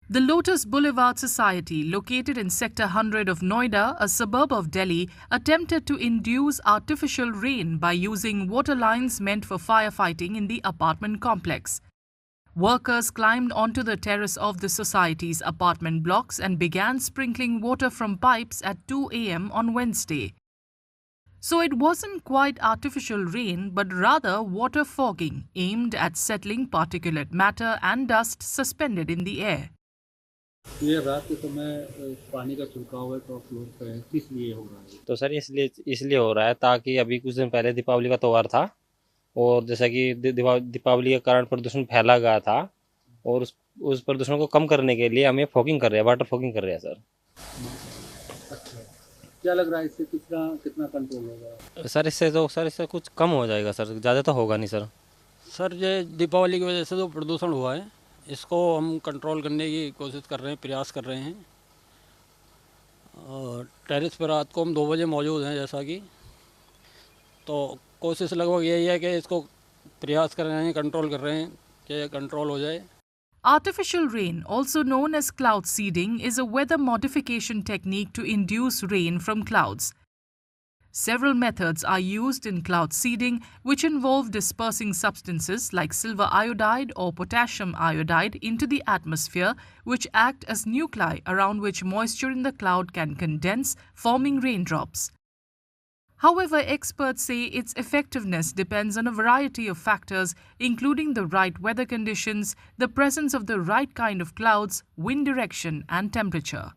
The Lotus Boulevard Society, located in Sector 100 of Noida, a suburb of Delhi, attempted to induce artificial rain by using water lines meant for firefighting in the apartment complex. Workers climbed onto the terrace of the society's apartment blocks and began sprinkling water from pipes at 2 a.m. on Wednesday. So it wasn't quite artificial rain, but rather water fogging aimed at settling particulate matter and dust suspended in the air. ये रात के समय पानी का छिड़काव है top floor पे है, किस लिए हो रहा है? तो सर इसलिए हो रहा है ताकि अभी कुछ दिन पहले दीपावली का त्यौहार था और जैसा कि दीपावली के कारण प्रदूषण फैला गया था और उस प्रदूषण को कम करने के लिए हम ये फॉगिंग कर रहे हैं, वाटर फॉगिंग कर रहे हैं सर। अच्छा, क्या लग रहा है इससे कितना कंट्रोल होगा? इससे कुछ कम हो जाएगा सर, ज़्यादा तो होगा नहीं सर। सर ये दीपावली की वजह से जो प्रदूषण हुआ है इसको हम कंट्रोल करने की कोशिश कर रहे हैं, प्रयास कर रहे हैं। और टेरेस पर रात को हम 2 बजे मौजूद हैं जैसा कि, तो कोशिश लगभग यही है कि इसको प्रयास कर रहे हैं, कंट्रोल कर रहे हैं कि कंट्रोल हो जाए। Artificial rain, also known as cloud seeding, is a weather modification technique to induce rain from clouds. Several methods are used in cloud seeding, which involve dispersing substances like silver iodide or potassium iodide into the atmosphere, which act as nuclei around which moisture in the cloud can condense, forming raindrops. However, experts say its effectiveness depends on a variety of factors, including the right weather conditions, the presence of the right kind of clouds, wind direction, and temperature.